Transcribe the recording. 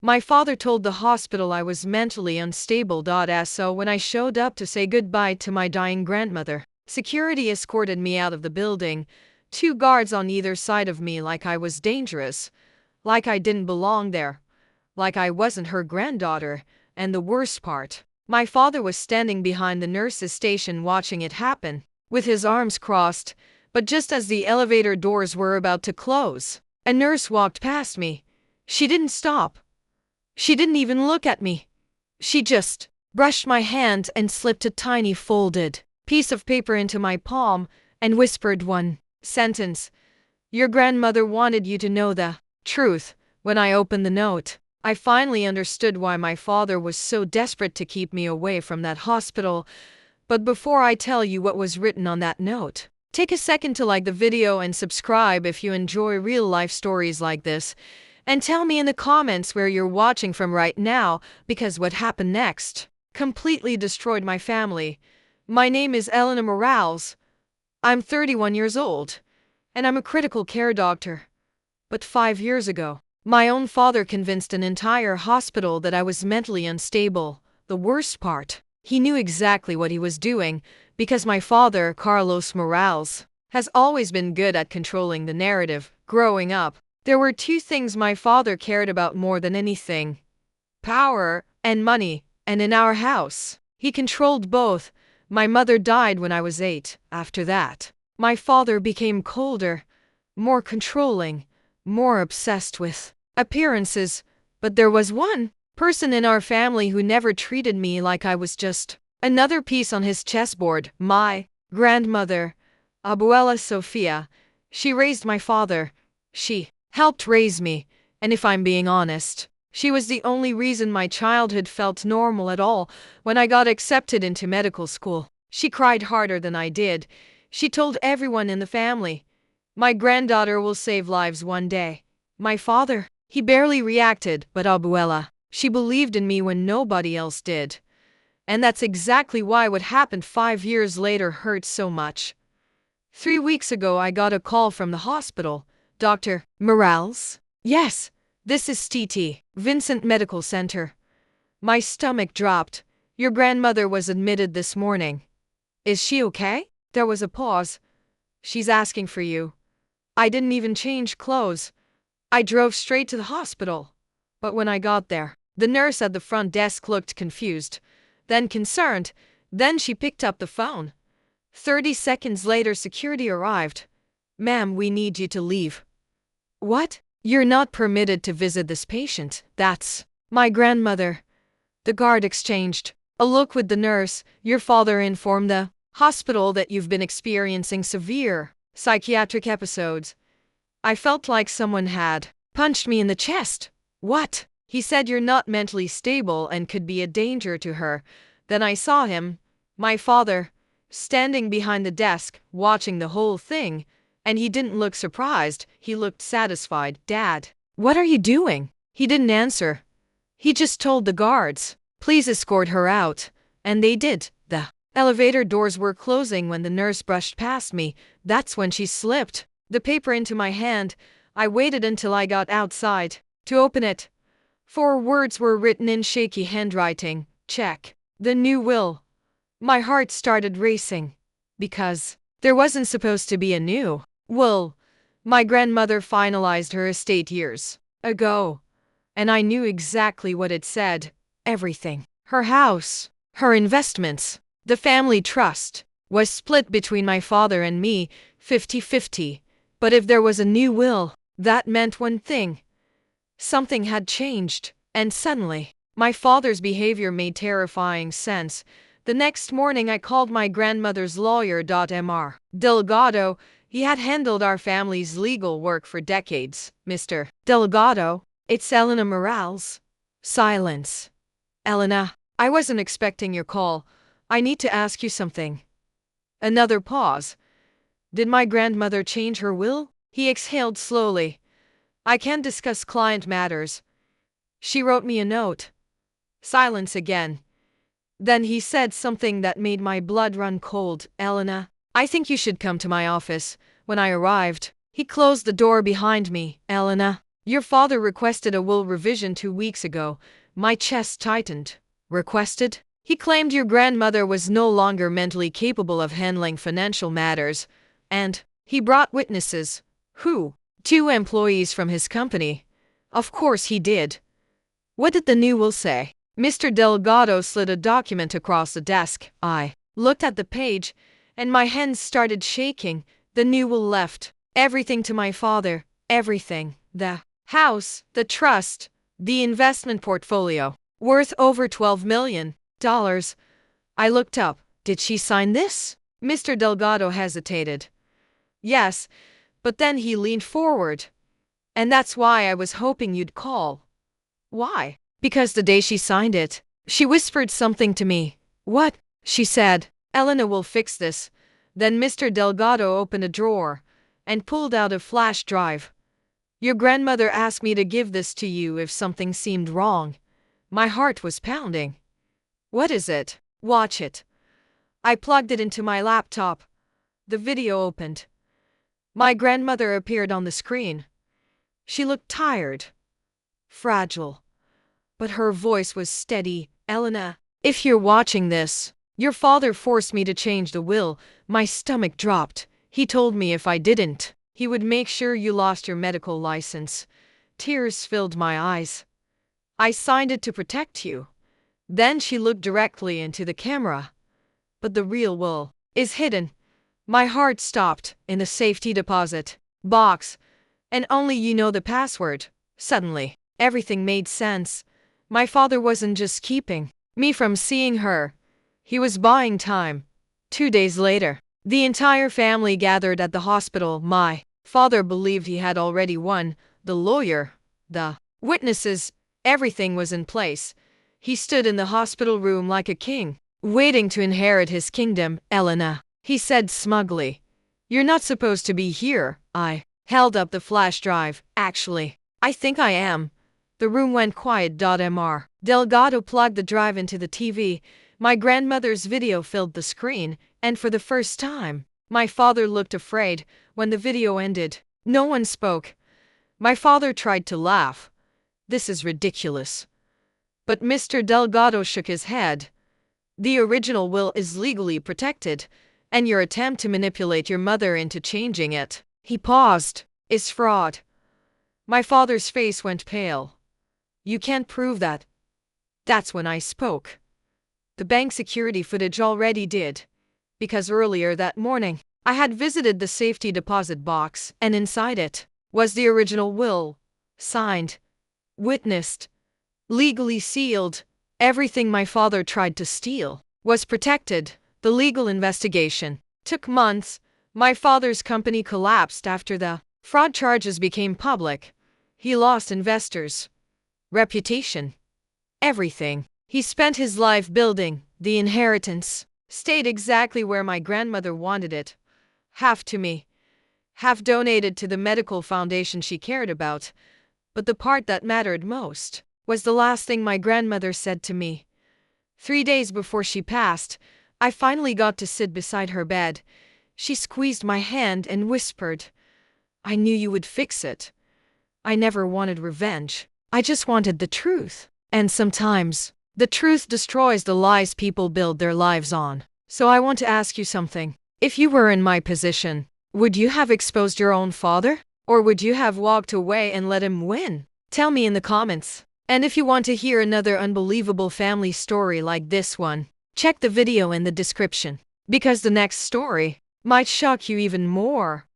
My father told the hospital I was mentally unstable. So when I showed up to say goodbye to my dying grandmother, security escorted me out of the building, 2 guards on either side of me, like I was dangerous, like I didn't belong there, like I wasn't her granddaughter. And the worst part, my father was standing behind the nurse's station watching it happen, with his arms crossed. But just as the elevator doors were about to close, a nurse walked past me. She didn't stop. She didn't even look at me. She just brushed my hand and slipped a tiny folded piece of paper into my palm and whispered one sentence. Your grandmother wanted you to know the truth. When I opened the note, I finally understood why my father was so desperate to keep me away from that hospital. But before I tell you what was written on that note, take a second to like the video and subscribe if you enjoy real-life stories like this. And tell me in the comments where you're watching from right now, because what happened next completely destroyed my family. My name is Elena Morales. I'm 31 years old, and I'm a critical care doctor. But 5 years ago, my own father convinced an entire hospital that I was mentally unstable. The worst part, he knew exactly what he was doing, because my father, Carlos Morales, has always been good at controlling the narrative. Growing up, there were 2 things my father cared about more than anything: power and money. And in our house, he controlled both. My mother died when I was 8. After that, my father became colder, more controlling, more obsessed with appearances. But there was one person in our family who never treated me like I was just another piece on his chessboard: my grandmother, Abuela Sofia. She raised my father. She helped raise me, and if I'm being honest, she was the only reason my childhood felt normal at all. When I got accepted into medical school, she cried harder than I did. She told everyone in the family, my granddaughter will save lives one day. My father, he barely reacted, but Abuela, she believed in me when nobody else did. And that's exactly why what happened 5 years later hurt so much. 3 weeks ago I got a call from the hospital. Dr. Morales? Yes, this is TT, Vincent Medical Center. My stomach dropped. Your grandmother was admitted this morning. Is she okay? There was a pause. She's asking for you. I didn't even change clothes. I drove straight to the hospital. But when I got there, the nurse at the front desk looked confused, then concerned. Then she picked up the phone. 30 seconds later, security arrived. Ma'am, we need you to leave. What? You're not permitted to visit this patient. That's my grandmother. The guard exchanged a look with the nurse. Your father informed the hospital that you've been experiencing severe psychiatric episodes. I felt like someone had punched me in the chest. What? He said you're not mentally stable and could be a danger to her. Then I saw him, my father, standing behind the desk, watching the whole thing. And he didn't look surprised, he looked satisfied. Dad, what are you doing? He didn't answer. He just told the guards, please escort her out. And they did. The elevator doors were closing when the nurse brushed past me. That's when she slipped the paper into my hand. I waited until I got outside to open it. 4 words were written in shaky handwriting. Check. The new will. My heart started racing. Because there wasn't supposed to be a new will. My grandmother finalized her estate years ago, and I knew exactly what it said. Everything. Her house, her investments, the family trust, was split between my father and me, 50-50. But if there was a new will, that meant one thing. Something had changed, and suddenly, my father's behavior made terrifying sense. The next morning I called my grandmother's lawyer, Mr. Delgado. He had handled our family's legal work for decades. Mr. Delgado, it's Elena Morales. Silence. Elena, I wasn't expecting your call. I need to ask you something. Another pause. Did my grandmother change her will? He exhaled slowly. I can't discuss client matters. She wrote me a note. Silence again. Then he said something that made my blood run cold. Elena, I think you should come to my office. When I arrived, he closed the door behind me. Elena, Your father requested a will revision 2 weeks ago. My chest tightened. Requested? He claimed your grandmother was no longer mentally capable of handling financial matters, and he brought witnesses. Who? 2 employees from his company. Of course he did. What did the new will say? Mr. Delgado slid a document across the desk. I looked at the page, and my hands started shaking. The new will left everything to my father. Everything. The house, the trust, the investment portfolio, worth over $12 million. I looked up. Did she sign this? Mr. Delgado hesitated. Yes, but then he leaned forward. And that's why I was hoping you'd call. Why? Because the day she signed it, she whispered something to me. What? She said, Elena will fix this. Then Mr. Delgado opened a drawer and pulled out a flash drive. Your grandmother asked me to give this to you if something seemed wrong. My heart was pounding. What is it? Watch it. I plugged it into my laptop. The video opened. My grandmother appeared on the screen. She looked tired, fragile, but her voice was steady. Elena, if you're watching this, your father forced me to change the will. My stomach dropped. He told me if I didn't, he would make sure you lost your medical license. Tears filled my eyes. I signed it to protect you. Then she looked directly into the camera. But the real will is hidden. My heart stopped in the safety deposit box, and only you know the password. Suddenly, everything made sense. My father wasn't just keeping me from seeing her. He was buying time. 2 days later, the entire family gathered at the hospital. My father believed he had already won. The lawyer, the witnesses, everything was in place. He stood in the hospital room like a king, waiting to inherit his kingdom. Elena, he said smugly, you're not supposed to be here. I held up the flash drive. Actually, I think I am. The room went quiet. Mr. Delgado plugged the drive into the TV. My grandmother's video filled the screen, and for the first time, my father looked afraid. When the video ended, no one spoke. My father tried to laugh. This is ridiculous. But Mr. Delgado shook his head. The original will is legally protected, and your attempt to manipulate your mother into changing it, he paused, is fraud. My father's face went pale. You can't prove that. That's when I spoke. The bank security footage already did. Because earlier that morning, I had visited the safety deposit box, and inside it was the original will. Signed. Witnessed. Legally sealed. Everything my father tried to steal was protected. The legal investigation took months. My father's company collapsed after the fraud charges became public. He lost investors, reputation, everything. He spent his life building. The inheritance stayed exactly where my grandmother wanted it. Half to me, half donated to the medical foundation she cared about. But the part that mattered most was the last thing my grandmother said to me. 3 days before she passed, I finally got to sit beside her bed. She squeezed my hand and whispered, I knew you would fix it. I never wanted revenge. I just wanted the truth. And sometimes, the truth destroys the lies people build their lives on. So I want to ask you something. If you were in my position, would you have exposed your own father? Or would you have walked away and let him win? Tell me in the comments. And if you want to hear another unbelievable family story like this one, check the video in the description. Because the next story might shock you even more.